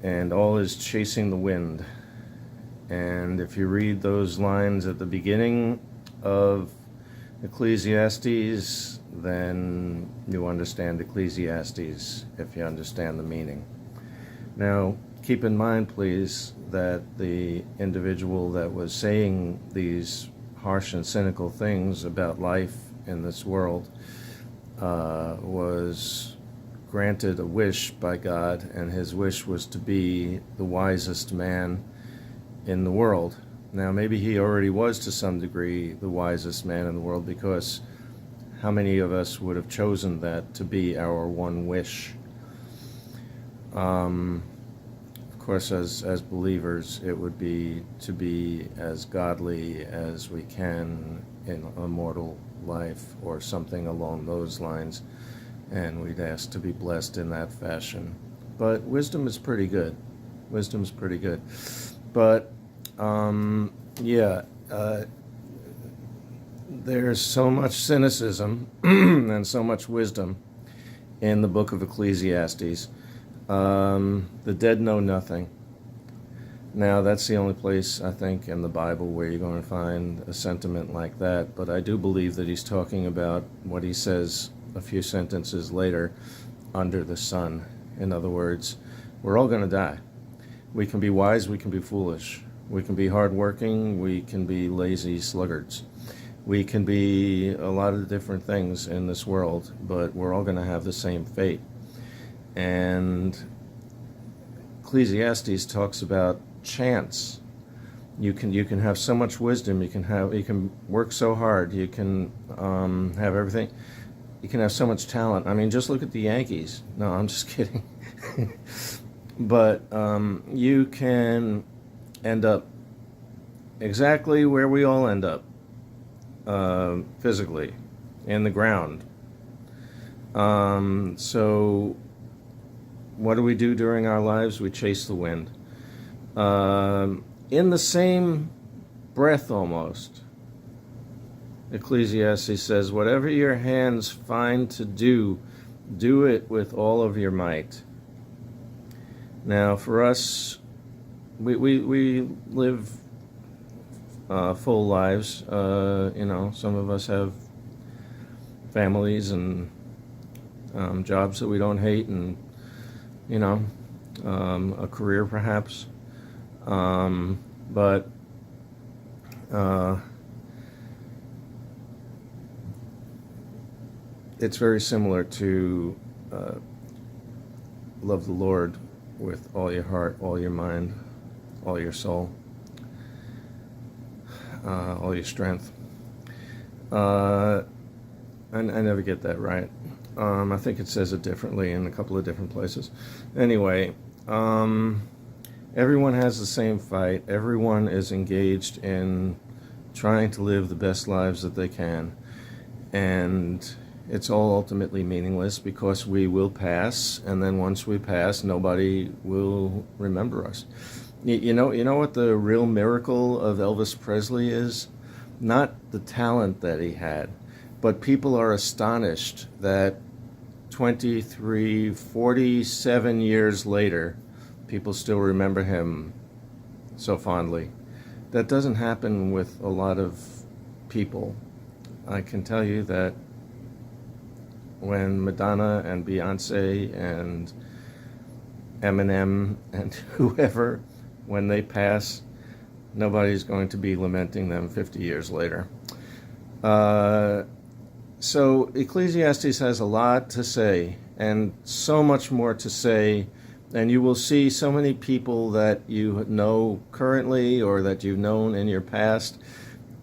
and all is chasing the wind. And if you read those lines at the beginning of Ecclesiastes, then you understand Ecclesiastes if you understand the meaning. Now, keep in mind, please, that the individual that was saying these harsh and cynical things about life in this world was granted a wish by God, and his wish was to be the wisest man in the world. Now, maybe he already was to some degree the wisest man in the world, because how many of us would have chosen that to be our one wish? Of course, as believers, it would be to be as godly as we can in a mortal life, or something along those lines, and we'd ask to be blessed in that fashion. But wisdom is pretty good. Wisdom's pretty good. But there's so much cynicism and so much wisdom in the book of Ecclesiastes. The dead know nothing. Now, that's the only place, I think, in the Bible where you're going to find a sentiment like that, but I do believe that he's talking about what he says a few sentences later, under the sun. In other words, we're all going to die. We can be wise, we can be foolish. We can be hardworking, we can be lazy sluggards. We can be a lot of different things in this world, but we're all going to have the same fate. And Ecclesiastes talks about chance. You can have so much wisdom, you can work so hard, you can have everything. You can have so much talent. I mean, just look at the Yankees. No, I'm just kidding. But you can end up exactly where we all end up, physically, in the ground. So what do we do during our lives? We chase the wind. In the same breath, almost, Ecclesiastes says, whatever your hands find to do, do it with all of your might. Now, for us, we live full lives. Some of us have families and jobs that we don't hate, and a career perhaps. But it's very similar to love the Lord with all your heart, all your mind, all your soul, all your strength. I never get that right. I think it says it differently in a couple of different places. Anyway, everyone has the same fight. Everyone is engaged in trying to live the best lives that they can. And it's all ultimately meaningless, because we will pass, and then once we pass, nobody will remember us. You know what the real miracle of Elvis Presley is? Not the talent that he had, but people are astonished that 47 years later, people still remember him so fondly. That doesn't happen with a lot of people. I can tell you that when Madonna and Beyonce and Eminem and whoever, when they pass, nobody's going to be lamenting them 50 years later. So Ecclesiastes has a lot to say, and so much more to say, and you will see so many people that you know currently or that you've known in your past,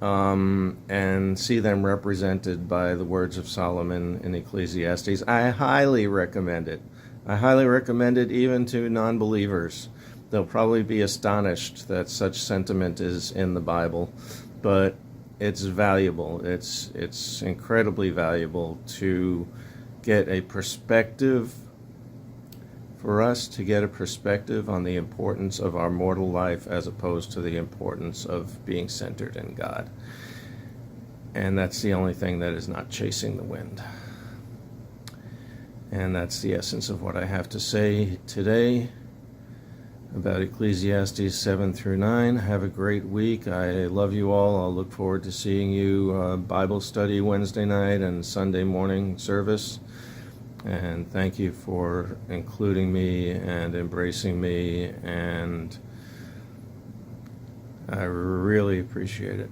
and see them represented by the words of Solomon in Ecclesiastes. I highly recommend it. I highly recommend it even to non-believers. They'll probably be astonished that such sentiment is in the Bible, but it's valuable. It's incredibly valuable to get a perspective, for us to get a perspective on the importance of our mortal life as opposed to the importance of being centered in God. And that's the only thing that is not chasing the wind. And that's the essence of what I have to say today. about Ecclesiastes 7 through 9. Have a great week. I love you all. I'll look forward to seeing you Bible study Wednesday night and Sunday morning service. And thank you for including me and embracing me, and I really appreciate it.